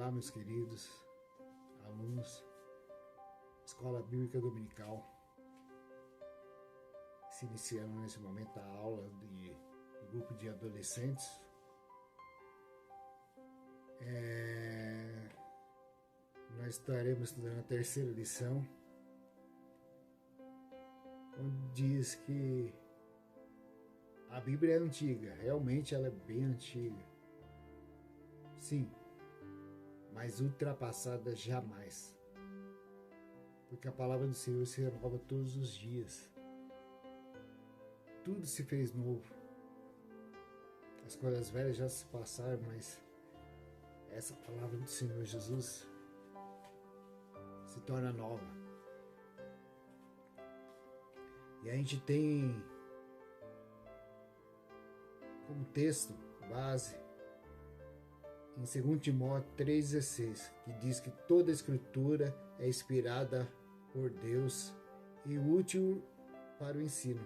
Olá, meus queridos alunos, Escola Bíblica Dominical, se iniciando nesse momento a aula do grupo de adolescentes. Nós estaremos estudando a terceira lição, onde diz que a Bíblia é antiga. Realmente ela é bem antiga, sim, mas ultrapassada jamais, porque a palavra do Senhor se renova todos os dias. Tudo se fez novo. As coisas velhas já se passaram, mas essa palavra do Senhor Jesus se torna nova. E a gente tem como texto base em 2 Timóteo 3,16, que diz que toda a Escritura é inspirada por Deus e útil para o ensino,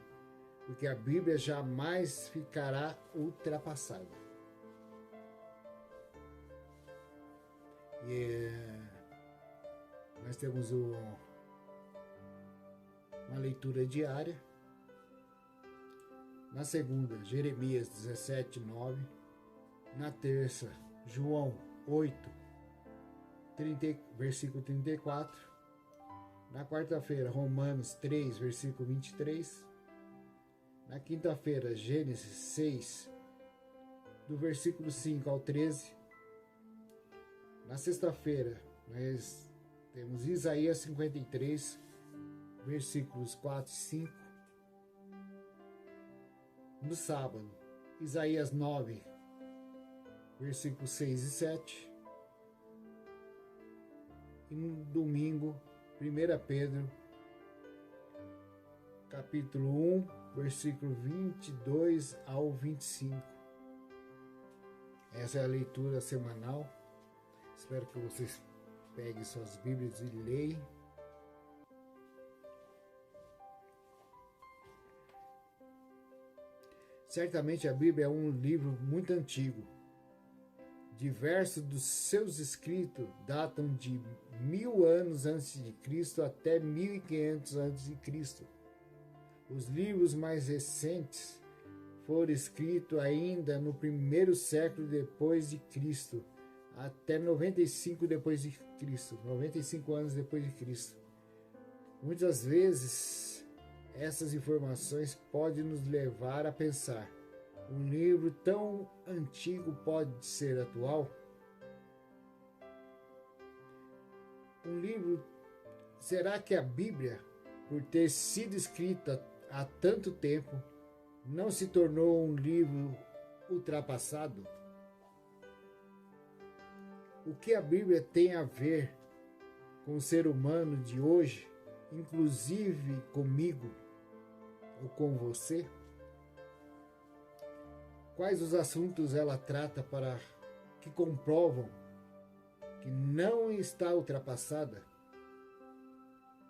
porque a Bíblia jamais ficará ultrapassada. E nós temos uma leitura diária. Na segunda, Jeremias 17:9. Na terça, João 8, versículo 34. Na quarta-feira, Romanos 3, versículo 23. Na quinta-feira, Gênesis 6, do versículo 5 ao 13. Na sexta-feira, nós temos Isaías 53, versículos 4 e 5. No sábado, Isaías 9, versículos 6 e 7. E no domingo, 1 Pedro, capítulo 1, versículo 22 ao 25. Essa é a leitura semanal. Espero que vocês peguem suas Bíblias e leiam. Certamente a Bíblia é um livro muito antigo. Diversos dos seus escritos datam de 1000 anos antes de Cristo até 1500 antes de Cristo. Os livros mais recentes foram escritos ainda no primeiro século depois de Cristo, até 95 depois de Cristo, 95 anos depois de Cristo. Muitas vezes essas informações podem nos levar a pensar: um livro tão antigo pode ser atual? Será que a Bíblia, por ter sido escrita há tanto tempo, não se tornou um livro ultrapassado? O que a Bíblia tem a ver com o ser humano de hoje, inclusive comigo ou com você? Quais os assuntos ela trata para que comprovam que não está ultrapassada?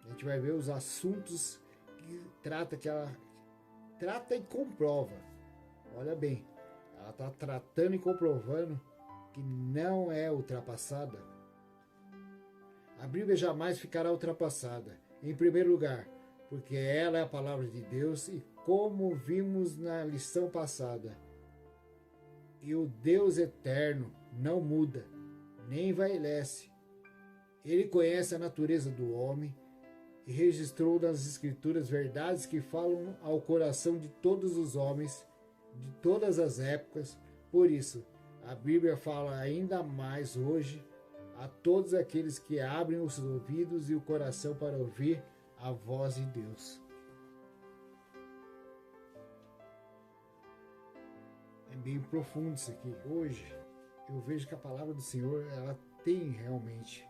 A gente vai ver os assuntos que ela trata e comprova. Olha bem, ela está tratando e comprovando que não é ultrapassada. A Bíblia jamais ficará ultrapassada. Em primeiro lugar, porque ela é a palavra de Deus e, como vimos na lição passada, e o Deus eterno não muda, nem envelhece. Ele conhece a natureza do homem e registrou nas Escrituras verdades que falam ao coração de todos os homens, de todas as épocas. Por isso, a Bíblia fala ainda mais hoje a todos aqueles que abrem os ouvidos e o coração para ouvir a voz de Deus. É bem profundo isso aqui. Hoje, eu vejo que a palavra do Senhor, ela tem realmente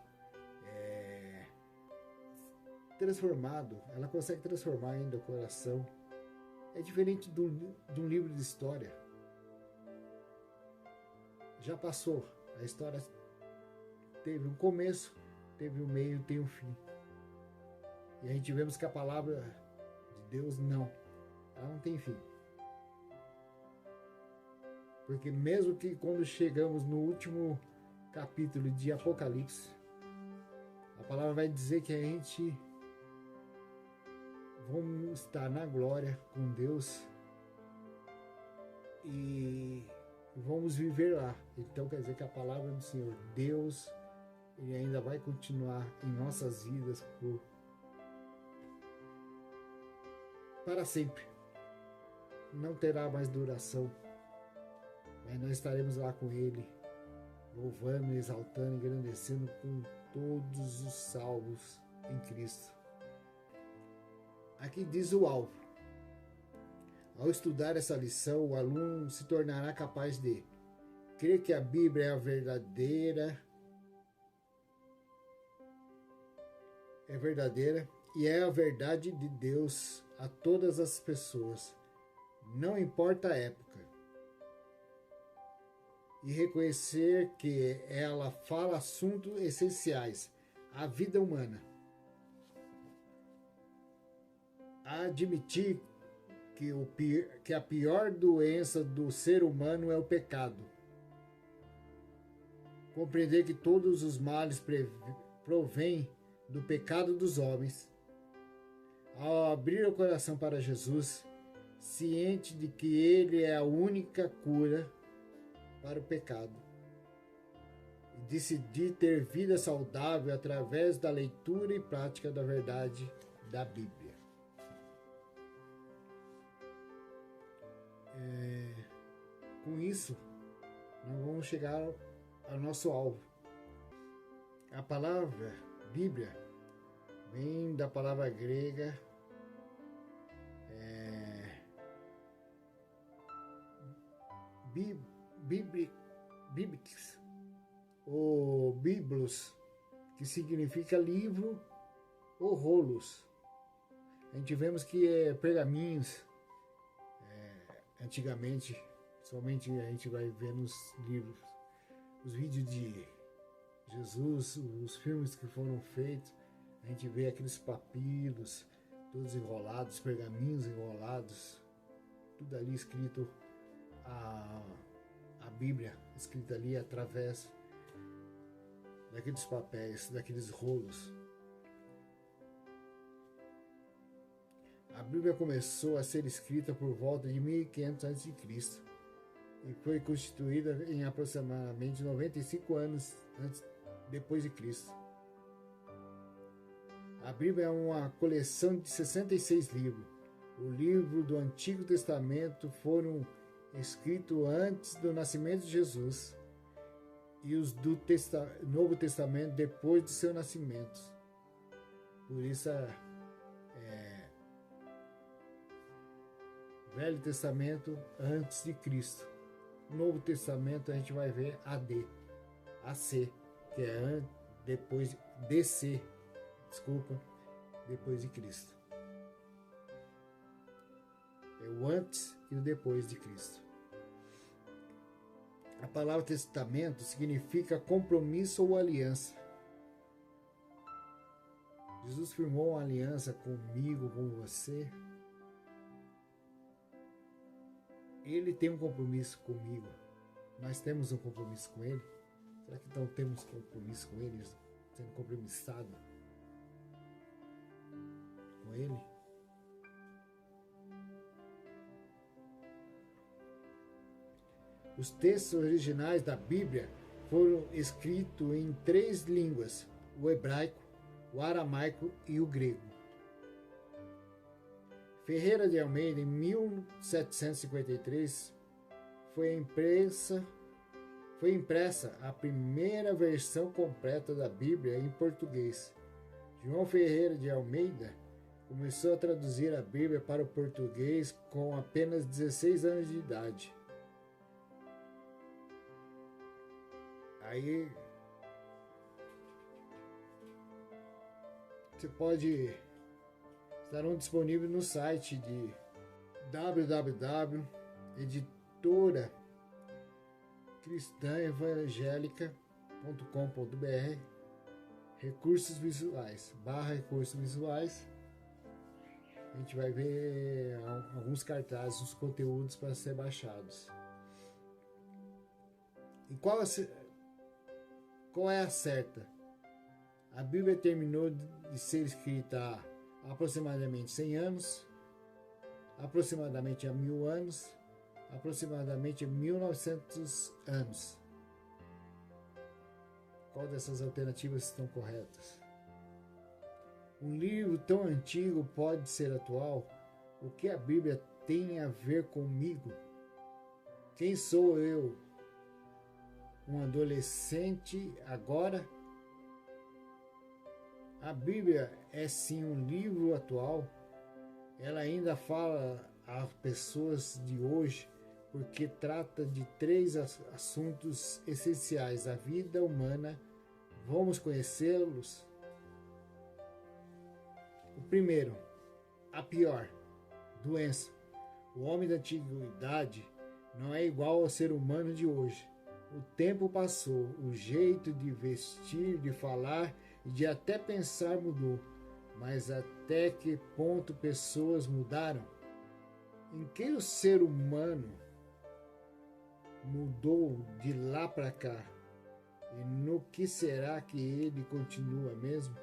transformado, ela consegue transformar ainda o coração. É diferente de um livro de história. Já passou. A história teve um começo, teve um meio, tem um fim. E a gente vemos que a palavra de Deus ela não tem fim. Porque mesmo que quando chegamos no último capítulo de Apocalipse, a palavra vai dizer que a gente vamos estar na glória com Deus e vamos viver lá. Então quer dizer que a palavra do Senhor, Deus, Ele ainda vai continuar em nossas vidas para sempre. Não terá mais duração, mas nós estaremos lá com Ele, louvando, exaltando, engrandecendo com todos os salvos em Cristo. Aqui diz o alvo. Ao estudar essa lição, o aluno se tornará capaz de crer que a Bíblia é a verdadeira e é a verdade de Deus a todas as pessoas, não importa a época, e reconhecer que ela fala assuntos essenciais à vida humana. Admitir que a pior doença do ser humano é o pecado. Compreender que todos os males provêm do pecado dos homens. Ao abrir o coração para Jesus, ciente de que Ele é a única cura para o pecado, e decidir ter vida saudável através da leitura e prática da verdade da Bíblia. Com isso, nós vamos chegar ao nosso alvo. A palavra Bíblia vem da palavra grega Bíblicos, ou Biblos, que significa livro ou rolos. A gente vemos que pergaminhos, antigamente, somente a gente vai ver nos livros, os vídeos de Jesus, os filmes que foram feitos, a gente vê aqueles papiros todos enrolados, pergaminhos enrolados, tudo ali escrito, a Bíblia escrita ali através daqueles papéis, daqueles rolos. A Bíblia começou a ser escrita por volta de 1500 a.C. e foi constituída em aproximadamente 95 anos depois de Cristo. A Bíblia é uma coleção de 66 livros. Os livros do Antigo Testamento foram escritos antes do nascimento de Jesus e os do Novo Testamento depois de seu nascimento. Por isso, Velho Testamento antes de Cristo. Novo Testamento a gente vai ver AD, AC, que é depois DC, depois de Cristo. É o antes e o depois de Cristo. A palavra testamento significa compromisso ou aliança. Jesus firmou uma aliança comigo, com você. Ele tem um compromisso comigo. Nós temos um compromisso com Ele. Será que então temos compromisso com Ele? Sendo compromissado com Ele? Os textos originais da Bíblia foram escritos em 3 línguas: o hebraico, o aramaico e o grego. Ferreira de Almeida, em 1753, foi impressa a primeira versão completa da Bíblia em português. João Ferreira de Almeida começou a traduzir a Bíblia para o português com apenas 16 anos de idade. Aí você pode estarão disponíveis no site de www.editoracristãevangelica.com.br recursos visuais, recursos visuais. A gente vai ver alguns cartazes, os conteúdos para ser baixados. E Qual é a certa? A Bíblia terminou de ser escrita há aproximadamente 100 anos, aproximadamente há 1000 anos, aproximadamente 1900 anos. Qual dessas alternativas estão corretas? Um livro tão antigo pode ser atual? O que a Bíblia tem a ver comigo? Quem sou eu? Um adolescente agora? A Bíblia é sim um livro atual. Ela ainda fala às pessoas de hoje porque trata de 3 assuntos essenciais da vida humana. Vamos conhecê-los? O primeiro, a pior, doença. O homem da antiguidade não é igual ao ser humano de hoje. O tempo passou, o jeito de vestir, de falar e de até pensar mudou. Mas até que ponto pessoas mudaram? Em que o ser humano mudou de lá para cá? E no que será que ele continua mesmo?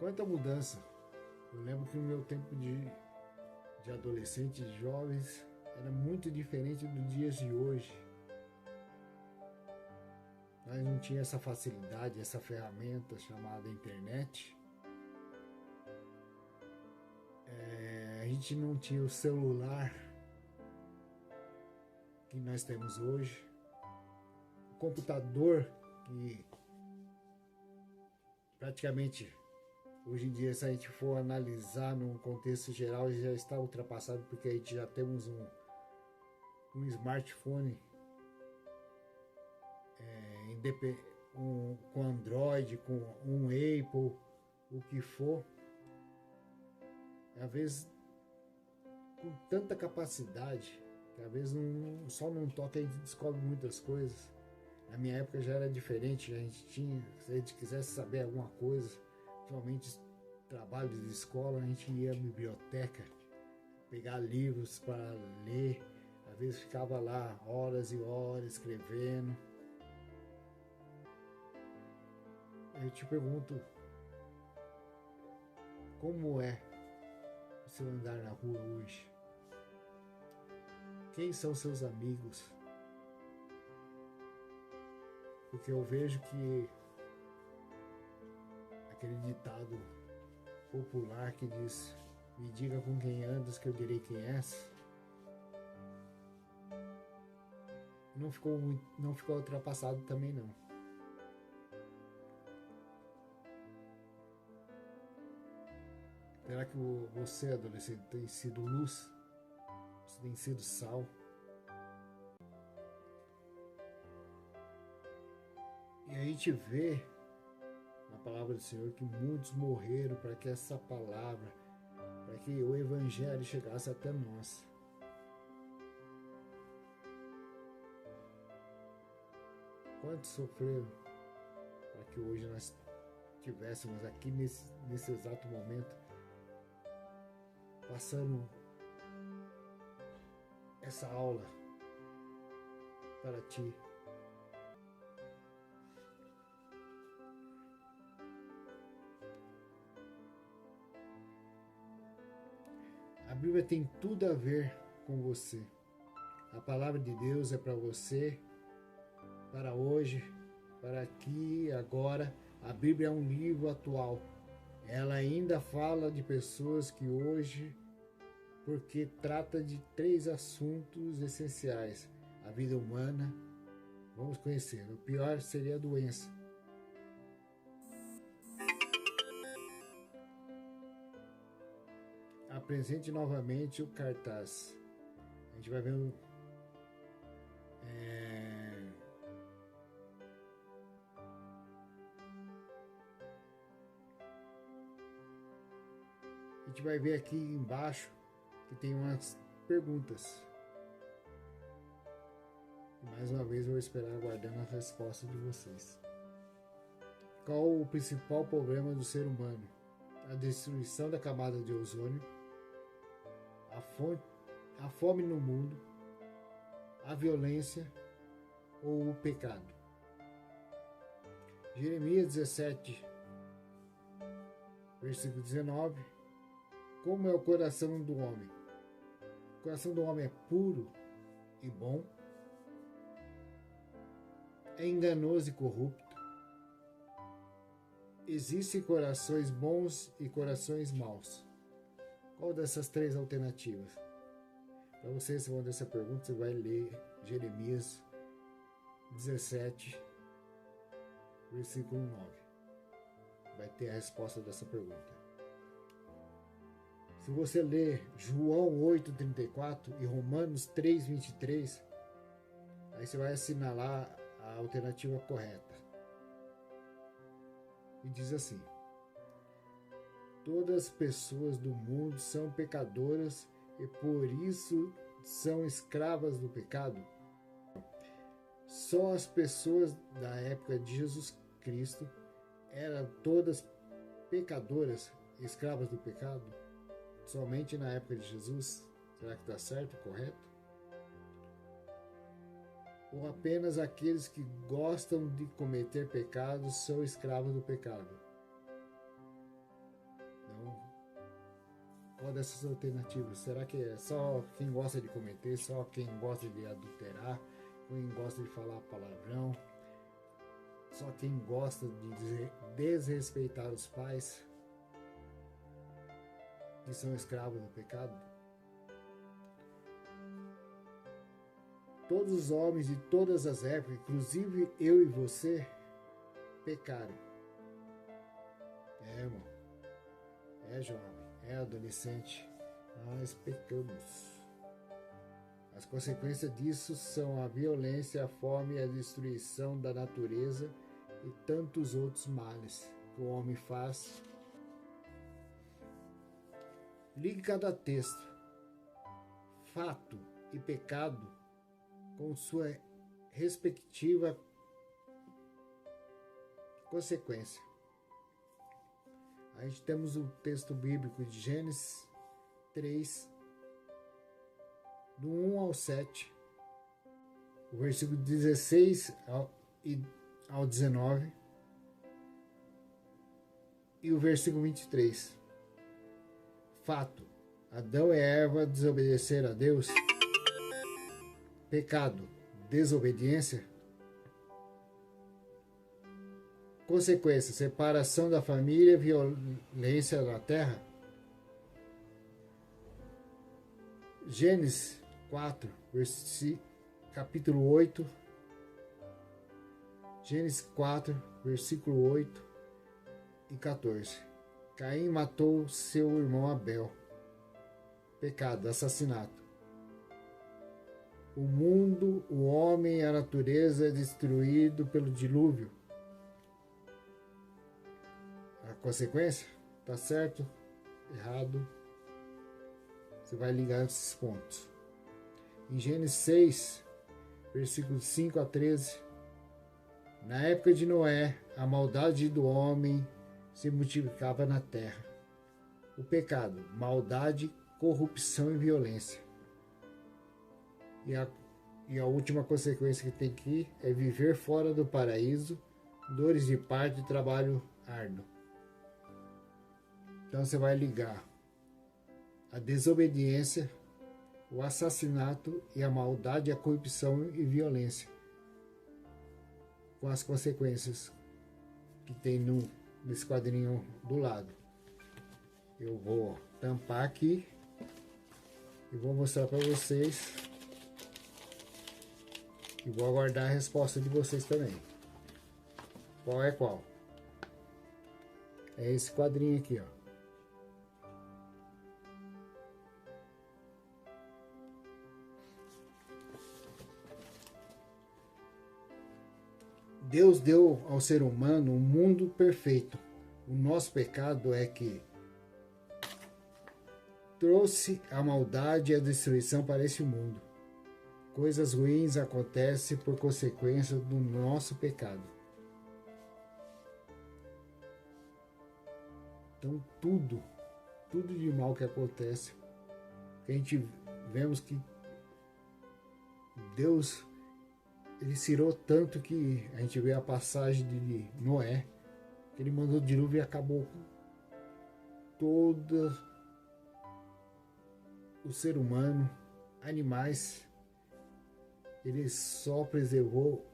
Quanta mudança! Eu lembro que no meu tempo de adolescente, de jovens, era muito diferente dos dias de hoje. Nós não tinha essa facilidade, essa ferramenta chamada internet. A gente não tinha o celular que nós temos hoje. O computador que praticamente hoje em dia, se a gente for analisar num contexto geral, já está ultrapassado porque a gente já temos um smartphone com Android, com um Apple, o que for. Às vezes com tanta capacidade que às vezes só num toque a gente descobre muitas coisas. Na minha época já era diferente, a gente tinha, se a gente quisesse saber alguma coisa, principalmente trabalho de escola, a gente ia à biblioteca, pegar livros para ler, às vezes ficava lá horas e horas escrevendo. Eu te pergunto, como é o seu andar na rua hoje? Quem são seus amigos? Porque eu vejo que aquele ditado popular que diz: me diga com quem andas que eu direi quem és, não ficou ultrapassado também não. Será que você, adolescente, tem sido luz? Você tem sido sal? E a gente vê na palavra do Senhor que muitos morreram para que essa palavra, para que o Evangelho chegasse até nós. Quantos sofreram para que hoje nós estivéssemos aqui nesse exato momento, passando essa aula para ti. A Bíblia tem tudo a ver com você. A palavra de Deus é para você, para hoje, para aqui, agora. A Bíblia é um livro atual. Ela ainda fala de pessoas que hoje, porque trata de 3 assuntos essenciais. A vida humana, vamos conhecer. O pior seria a doença. Apresente novamente o cartaz. A gente vai ver a gente vai ver aqui embaixo que tem umas perguntas. E mais uma vez eu vou esperar aguardando a resposta de vocês. Qual o principal problema do ser humano? A destruição da camada de ozônio, a fome no mundo, a violência ou o pecado. Jeremias 17, versículo 19. Como é o coração do homem? O coração do homem é puro e bom, é enganoso e corrupto. Existem corações bons e corações maus. Qual dessas três alternativas? Para você responder essa pergunta, você vai ler Jeremias 17, versículo 9. Vai ter a resposta dessa pergunta. Se você ler João 8,34 e Romanos 3,23, aí você vai assinalar a alternativa correta. E diz assim: todas as pessoas do mundo são pecadoras e por isso são escravas do pecado. Só as pessoas da época de Jesus Cristo eram todas pecadoras, escravas do pecado? Somente na época de Jesus? Será que está certo, correto? Ou apenas aqueles que gostam de cometer pecados são escravos do pecado? Então, qual dessas alternativas? Será que é só quem gosta de cometer, só quem gosta de adulterar, quem gosta de falar palavrão, só quem gosta de desrespeitar os pais, que são escravos do pecado? Todos os homens de todas as épocas, inclusive eu e você, pecaram. É, irmão. É, jovem. É, adolescente. Nós pecamos. As consequências disso são a violência, a fome e a destruição da natureza e tantos outros males que o homem faz. Ligue cada texto, fato e pecado com sua respectiva consequência. A gente temos o texto bíblico de Gênesis 3, do 1 ao 7, o versículo 16 ao 19 e o versículo 23. Fato: Adão e Eva desobedeceram a Deus. Pecado: desobediência. Consequência: separação da família, violência na terra. Gênesis 4, capítulo 8. Gênesis 4, versículo 8 e 14. Caim matou seu irmão Abel. Pecado: assassinato. O mundo, o homem e a natureza é destruído pelo dilúvio. A consequência? Tá certo? Errado? Você vai ligar esses pontos. Em Gênesis 6, versículos 5 a 13. Na época de Noé, a maldade do homem se multiplicava na terra. O pecado: maldade, corrupção e violência. E a última consequência que tem aqui é viver fora do paraíso, dores de parto e trabalho árduo. Então você vai ligar a desobediência, o assassinato e a maldade, a corrupção e violência, com as consequências que tem nesse quadrinho do lado. Eu vou tampar aqui e vou mostrar para vocês. E vou aguardar a resposta de vocês também. Qual é qual? É esse quadrinho aqui, ó. Deus deu ao ser humano um mundo perfeito. O nosso pecado é que trouxe a maldade e a destruição para esse mundo. Coisas ruins acontecem por consequência do nosso pecado. Então tudo de mal que acontece, a gente vemos que Deus ele se irou tanto que a gente vê a passagem de Noé, que ele mandou o dilúvio e acabou com todo o ser humano, animais. Ele só preservou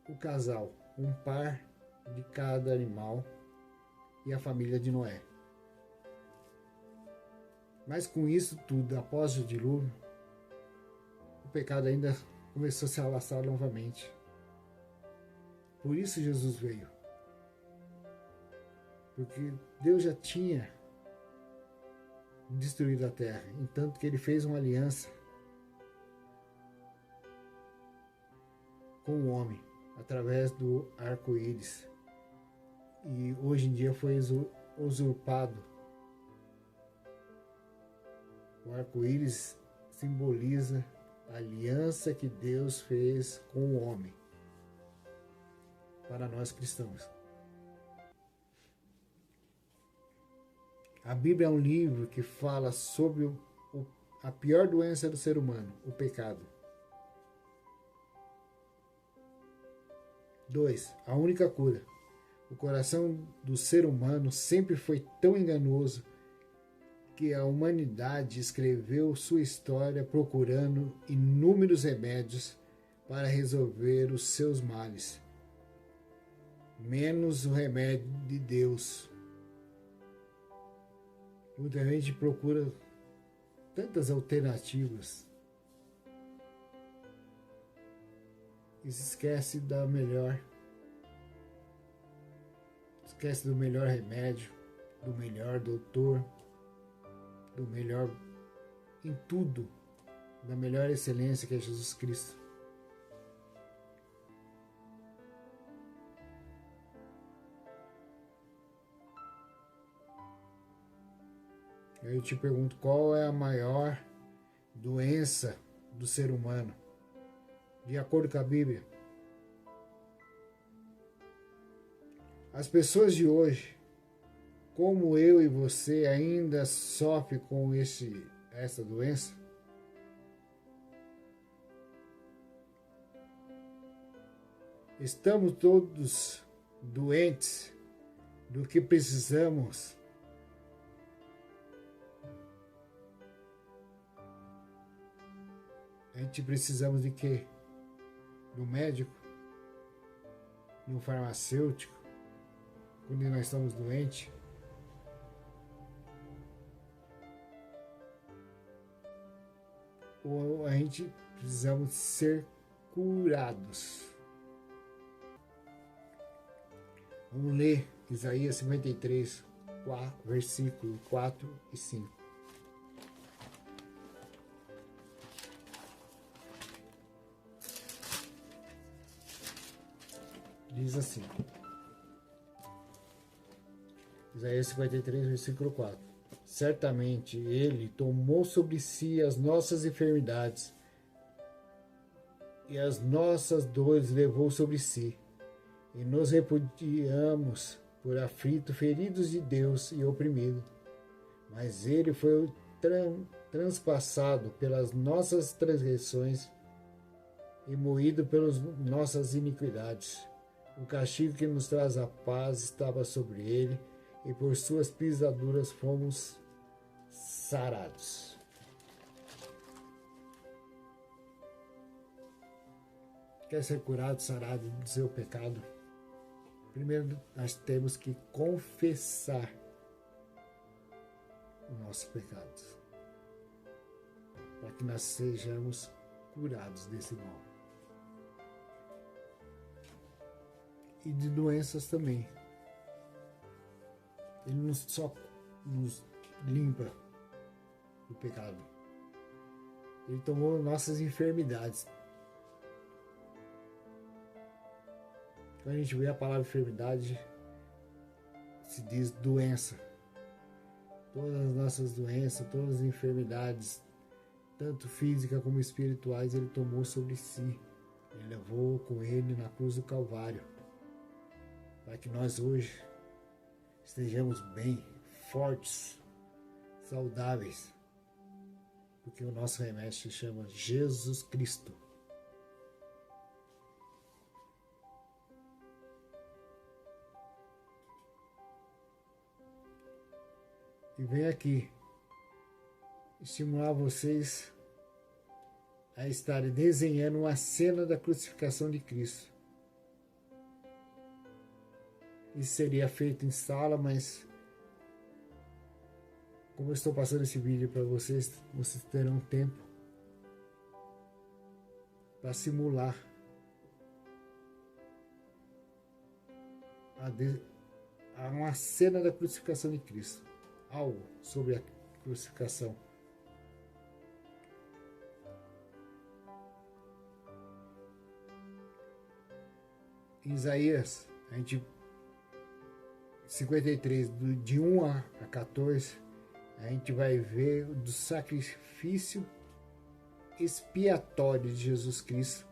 o casal, um par de cada animal e a família de Noé. Mas com isso tudo, após o dilúvio, o pecado ainda começou a se alastrar novamente. Por isso Jesus veio. Porque Deus já tinha destruído a terra, entanto que ele fez uma aliança com o homem através do arco-íris. E hoje em dia foi usurpado. O arco-íris simboliza a aliança que Deus fez com o homem para nós cristãos. A Bíblia é um livro que fala sobre a pior doença do ser humano, o pecado. 2. A única cura. O coração do ser humano sempre foi tão enganoso que a humanidade escreveu sua história procurando inúmeros remédios para resolver os seus males, menos o remédio de Deus. Muita gente procura tantas alternativas e se esquece da melhor. Esquece do melhor remédio, do melhor doutor, do melhor em tudo, da melhor excelência que é Jesus Cristo. Eu te pergunto, qual é a maior doença do ser humano? De acordo com a Bíblia. As pessoas de hoje, como eu e você, ainda sofrem com essa doença? Estamos todos doentes do que precisamos. A gente precisamos de quê? Do médico? Do farmacêutico? Quando nós estamos doentes? Ou a gente precisamos ser curados? Vamos ler Isaías 53, versículo 4 e 5. Diz assim, Isaías 53, versículo 4. Certamente ele tomou sobre si as nossas enfermidades e as nossas dores levou sobre si. E nos repudiamos por aflito, feridos de Deus e oprimido. Mas ele foi transpassado pelas nossas transgressões e moído pelas nossas iniquidades. O castigo que nos traz a paz estava sobre ele, e por suas pisaduras fomos sarados. Quer ser curado, sarado do seu pecado? Primeiro nós temos que confessar os nossos pecados, para que nós sejamos curados desse mal. E de doenças também. Ele não só nos limpa do pecado. Ele tomou nossas enfermidades. Quando a gente vê a palavra enfermidade, se diz doença. Todas as nossas doenças, todas as enfermidades, tanto físicas como espirituais, ele tomou sobre si. Ele levou com ele na cruz do Calvário, para que nós hoje estejamos bem, fortes, saudáveis, porque o nosso remédio se chama Jesus Cristo. e venho aqui estimular vocês a estarem desenhando uma cena da crucificação de Cristo. Isso seria feito em sala, mas como eu estou passando esse vídeo para vocês, vocês terão tempo para simular uma cena da crucificação de Cristo, algo sobre a crucificação. Em Isaías, a gente 53, de 1 a 14, a gente vai ver do sacrifício expiatório de Jesus Cristo.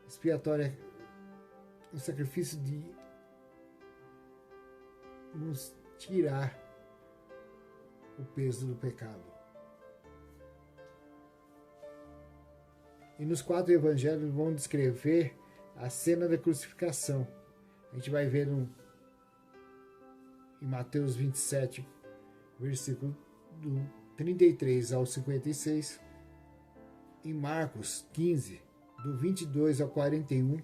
Expiatório é um sacrifício de nos tirar o peso do pecado. E nos 4 evangelhos vão descrever a cena da crucificação. A gente vai ver em Mateus 27, versículo do 33 ao 56, em Marcos 15, do 22 ao 41,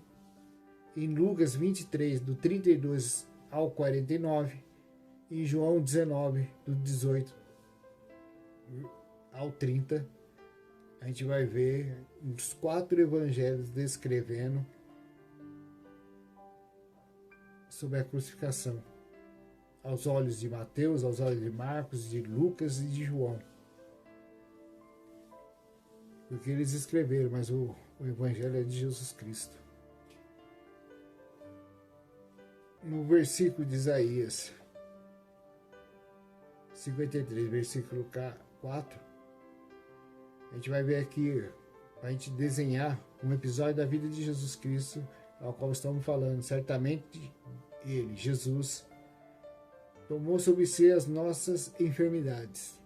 em Lucas 23, do 32 ao 49, em João 19, do 18 ao 30, a gente vai ver os 4 evangelhos descrevendo sobre a crucificação, aos olhos de Mateus, aos olhos de Marcos, de Lucas e de João. Porque eles escreveram, mas o evangelho é de Jesus Cristo. No versículo de Isaías 53, versículo 4, a gente vai ver aqui, para a gente desenhar um episódio da vida de Jesus Cristo, ao qual estamos falando. Certamente ele, Jesus, tomou sobre si as nossas enfermidades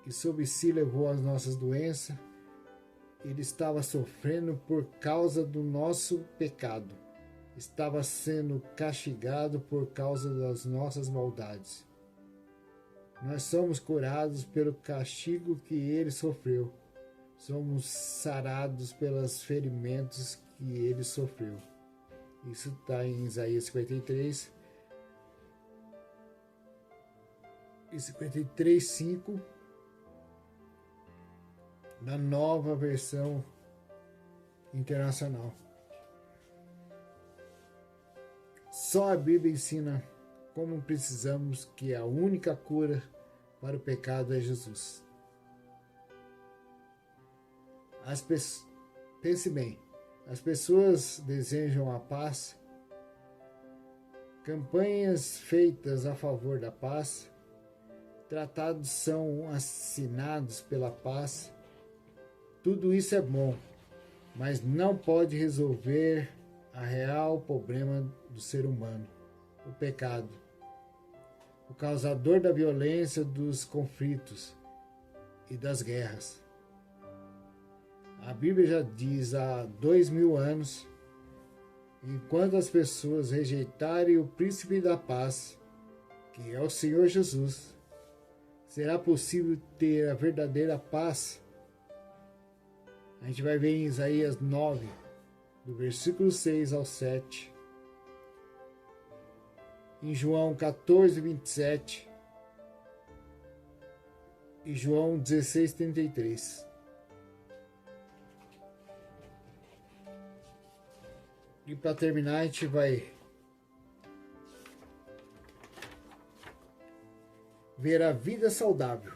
e sobre si levou as nossas doenças. Ele estava sofrendo por causa do nosso pecado, estava sendo castigado por causa das nossas maldades. Nós somos curados pelo castigo que ele sofreu, somos sarados pelos ferimentos que ele sofreu. Isso está em Isaías 53 e 53, 5, na nova versão internacional. Só a Bíblia ensina como precisamos que a única cura para o pecado é Jesus. Pense bem, as pessoas desejam a paz, campanhas feitas a favor da paz, tratados são assinados pela paz. Tudo isso é bom, mas não pode resolver o real problema do ser humano, o pecado, o causador da violência, dos conflitos e das guerras. A Bíblia já diz há 2000 anos, enquanto as pessoas rejeitarem o príncipe da paz, que é o Senhor Jesus, será possível ter a verdadeira paz. A gente vai ver em Isaías 9, do versículo 6 ao 7, em João 14, 27 e João 16, 33. E para terminar, a gente vai ver a vida saudável.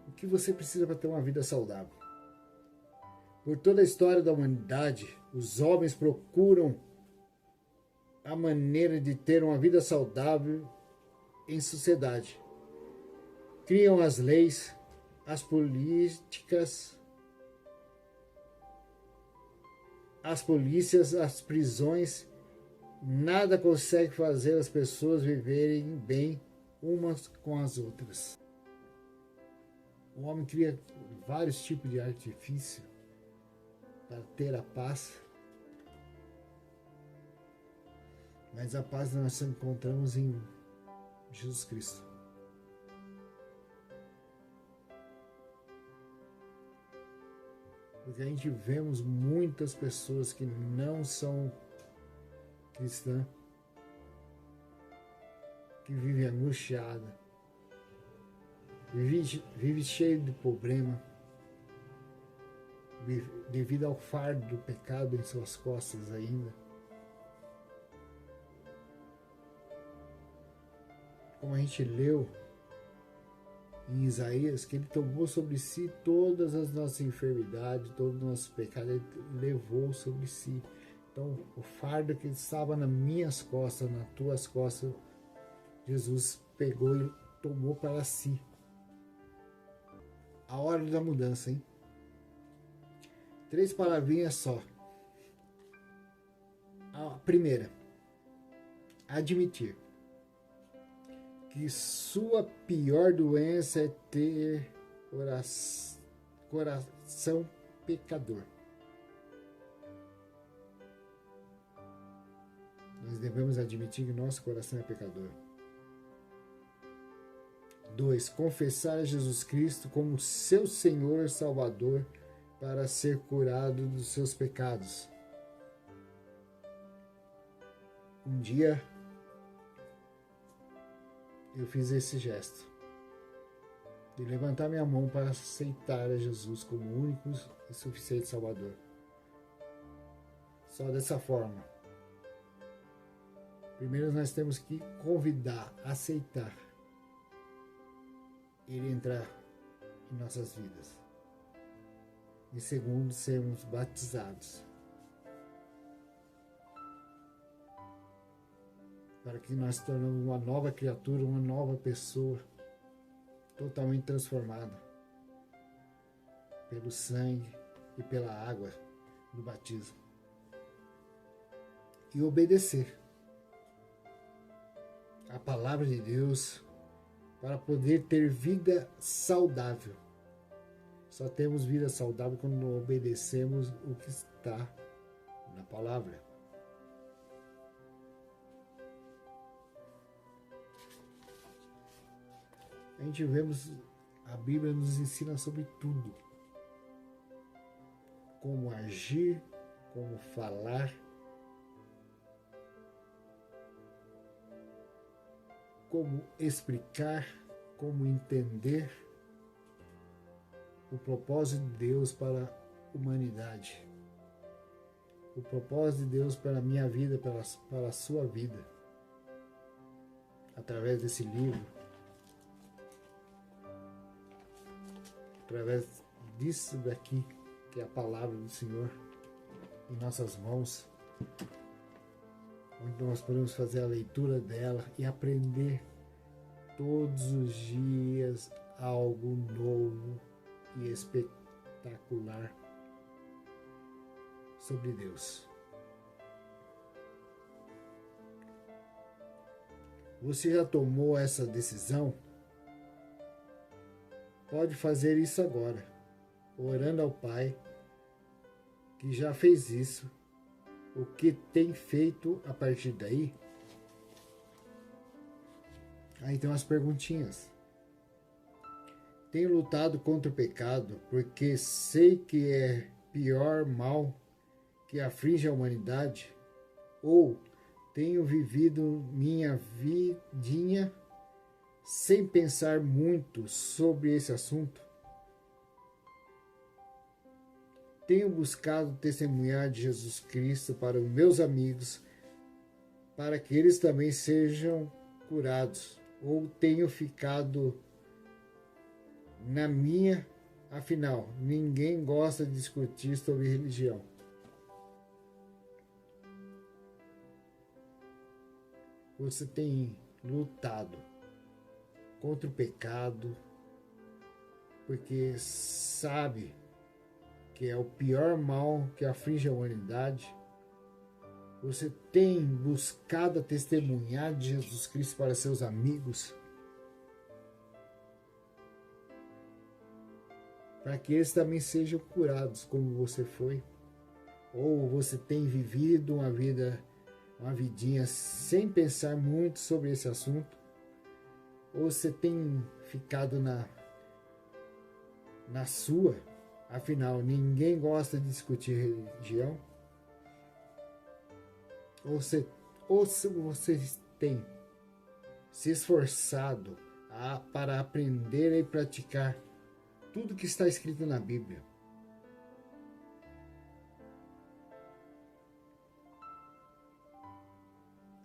O que você precisa para ter uma vida saudável? Por toda a história da humanidade, os homens procuram a maneira de ter uma vida saudável em sociedade. Criam as leis, as políticas, as polícias, as prisões. Nada consegue fazer as pessoas viverem bem umas com as outras. O homem cria vários tipos de artifício para ter a paz, mas a paz nós encontramos em Jesus Cristo. Porque a gente vemos muitas pessoas que não são cristãs, que vivem angustiada, vive cheio de problema, devido ao fardo do pecado em suas costas ainda. Como a gente leu em Isaías, que ele tomou sobre si todas as nossas enfermidades, todos os nossos pecados, ele levou sobre si. Então, o fardo que estava nas minhas costas, nas tuas costas, Jesus pegou e tomou para si. A hora da mudança, hein? 3 palavrinhas só. A primeira, admitir que sua pior doença é ter coração pecador. Nós devemos admitir que nosso coração é pecador. 2. Confessar a Jesus Cristo como seu Senhor e Salvador para ser curado dos seus pecados. Um dia eu fiz esse gesto de levantar minha mão para aceitar a Jesus como único e suficiente Salvador. Só dessa forma. Primeiro nós temos que convidar, aceitar Ele entrar em nossas vidas. E segundo, sermos batizados. Para que nós tornamos uma nova criatura, uma nova pessoa, totalmente transformada pelo sangue e pela água do batismo. E obedecer a palavra de Deus para poder ter vida saudável. Só temos vida saudável quando obedecemos o que está na palavra. A gente vemos, a Bíblia nos ensina sobre tudo. Como agir, como falar, como explicar, como entender o propósito de Deus para a humanidade. O propósito de Deus para a minha vida, para a sua vida. Através desse livro. Através disso daqui, que é a palavra do Senhor, em nossas mãos, onde nós podemos fazer a leitura dela e aprender todos os dias algo novo e espetacular sobre Deus. Você já tomou essa decisão? Pode fazer isso agora, orando ao Pai, que já fez isso. O que tem feito a partir daí? Aí tem umas perguntinhas. Tenho lutado contra o pecado, porque sei que é pior mal que aflige a humanidade? Ou tenho vivido minha vidinha sem pensar muito sobre esse assunto? Tenho buscado testemunhar de Jesus Cristo para os meus amigos, para que eles também sejam curados? Ou tenho ficado na minha? Afinal, ninguém gosta de discutir sobre religião. Você tem lutado contra o pecado, porque sabe que é o pior mal que aflige a humanidade? Você tem buscado testemunhar de Jesus Cristo para seus amigos, para que eles também sejam curados como você foi? Ou você tem vivido uma vidinha sem pensar muito sobre esse assunto? Ou você tem ficado na sua, Afinal, ninguém gosta de discutir religião. Ou se você tem se esforçado para aprender e praticar tudo que está escrito na Bíblia.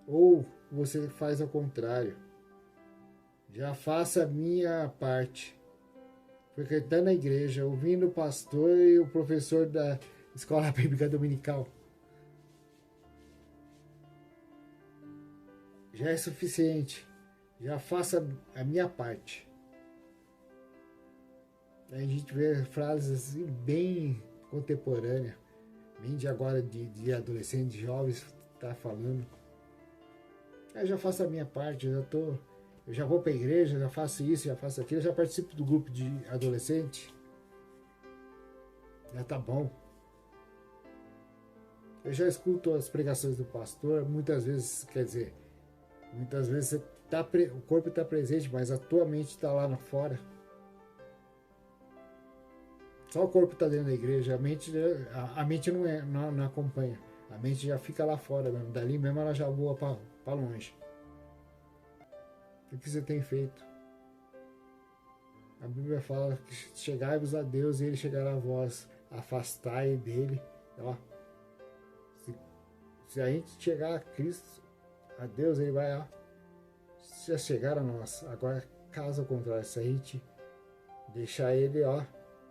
Ou você faz ao contrário. Já faça a minha parte. Frequentando a igreja, ouvindo o pastor e o professor da escola bíblica dominical. Já é suficiente. Já faça a minha parte. Aí a gente vê frases assim, bem contemporâneas, bem de agora, de adolescentes, de jovens, tá falando. Eu já faço a minha parte, eu já vou para a igreja, já faço isso, já faço aquilo, já participo do grupo de adolescente. Já tá bom. Eu já escuto as pregações do pastor, muitas vezes, quer dizer, muitas vezes o corpo está presente, mas a tua mente está lá fora. Só o corpo está dentro da igreja, a mente não acompanha. A mente já fica lá fora mesmo, dali mesmo ela já voa para longe. O que você tem feito? A Bíblia fala que chegai-vos a Deus e Ele chegará a vós. Afastai dele. Ó, se a gente chegar a Cristo, a Deus, Ele vai, ó, já chegar a nós. Agora, caso ao contrário, se a gente deixar Ele, ó,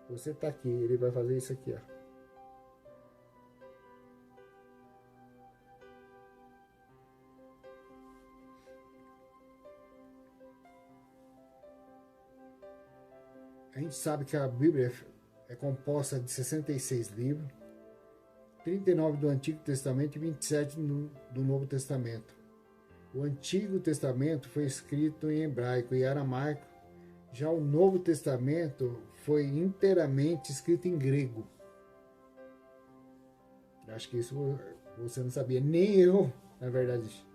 você está aqui, Ele vai fazer isso aqui, ó. A gente sabe que a Bíblia é composta de 66 livros, 39 do Antigo Testamento e 27 do Novo Testamento. O Antigo Testamento foi escrito em hebraico e aramaico, já o Novo Testamento foi inteiramente escrito em grego. Acho que isso você não sabia, nem eu, na verdade.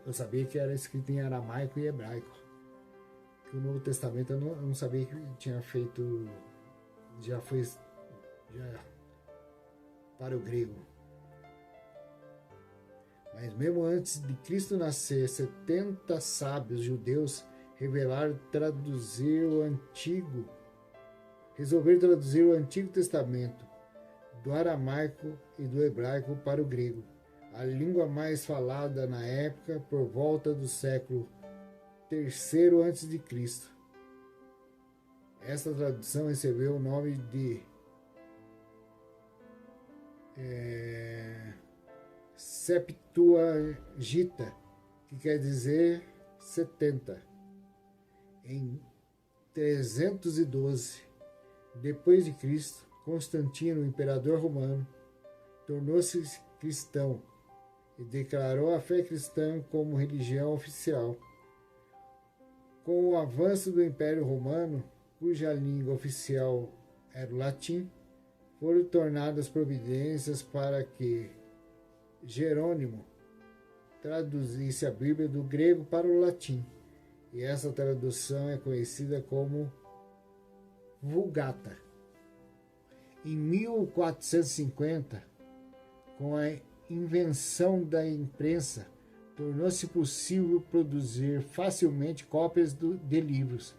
Eu sabia que era escrito em aramaico e hebraico. Que o Novo Testamento eu não sabia que tinha feito, já para o grego. Mas mesmo antes de Cristo nascer, 70 sábios judeus resolveram traduzir o Antigo Testamento do aramaico e do hebraico para o grego, a língua mais falada na época por volta do século III a.C. Esta tradução recebeu o nome de Septuaginta, que quer dizer 70. Em 312 depois de Cristo, Constantino, o imperador romano, tornou-se cristão e declarou a fé cristã como religião oficial. Com o avanço do Império Romano, cuja língua oficial era o latim, foram tornadas providências para que Jerônimo traduzisse a Bíblia do grego para o latim, e essa tradução é conhecida como Vulgata. Em 1450, com a invenção da imprensa, tornou-se possível produzir facilmente cópias de livros,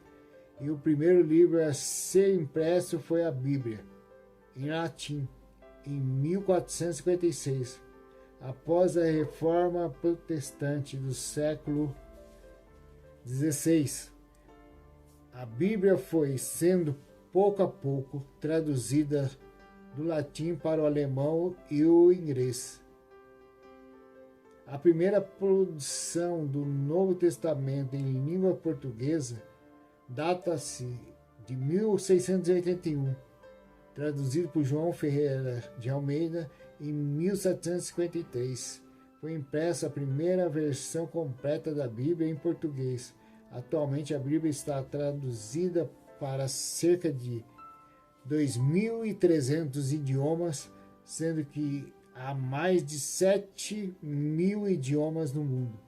e o primeiro livro a ser impresso foi a Bíblia, em latim, em 1456, após a Reforma Protestante do século XVI. A Bíblia foi sendo pouco a pouco traduzida do latim para o alemão e o inglês. A primeira produção do Novo Testamento em língua portuguesa data-se de 1681, traduzido por João Ferreira de Almeida em 1753. Foi impressa a primeira versão completa da Bíblia em português. Atualmente a Bíblia está traduzida para cerca de 2.300 idiomas, sendo que há mais de 7.000 idiomas no mundo.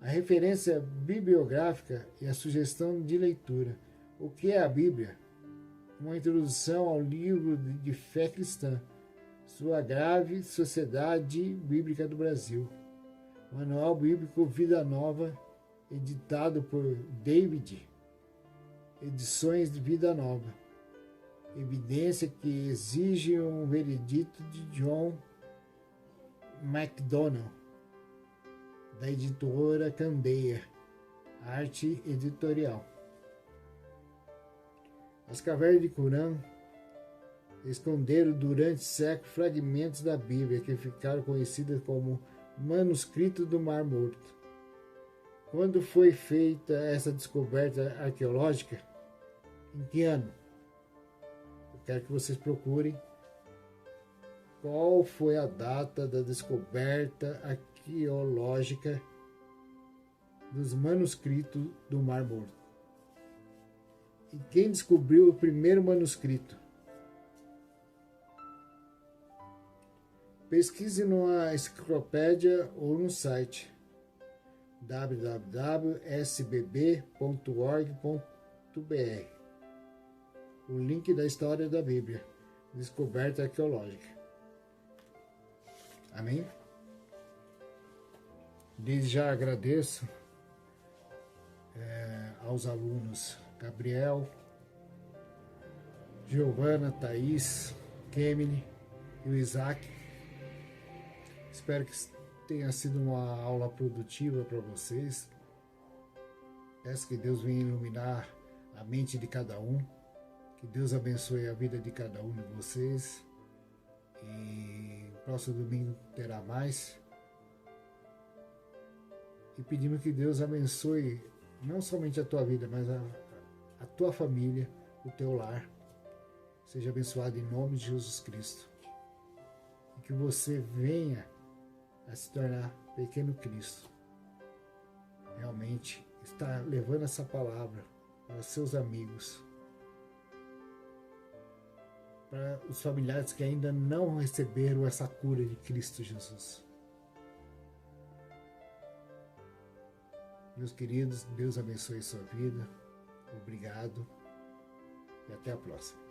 A referência bibliográfica e a sugestão de leitura. O que é a Bíblia? Uma introdução ao livro de fé cristã, sua grave Sociedade Bíblica do Brasil. Manual Bíblico Vida Nova, editado por David, Edições de Vida Nova. Evidência que exige um veredito de John MacDonald, da editora Candeia, Arte Editorial. As cavernas de Qumran esconderam durante séculos fragmentos da Bíblia que ficaram conhecidas como manuscritos do Mar Morto. Quando foi feita essa descoberta arqueológica? Em que ano? Eu quero que vocês procurem qual foi a data da descoberta arqueológica dos manuscritos do Mar Morto. E quem descobriu o primeiro manuscrito? Pesquise numa enciclopédia ou no site www.sbb.org.br. O link da história da Bíblia, descoberta arqueológica. Amém? Desde já agradeço aos alunos Gabriel, Giovana, Thaís, Kemily e o Isaac. Espero que tenha sido uma aula produtiva para vocês. Peço que Deus venha iluminar a mente de cada um. Que Deus abençoe a vida de cada um de vocês. E próximo domingo terá mais. E pedimos que Deus abençoe não somente a tua vida, mas a tua família, o teu lar. Seja abençoado em nome de Jesus Cristo. E que você venha a se tornar pequeno Cristo. Realmente está levando essa palavra para seus amigos, para os familiares que ainda não receberam essa cura de Cristo Jesus. Meus queridos, Deus abençoe sua vida. Obrigado e até a próxima.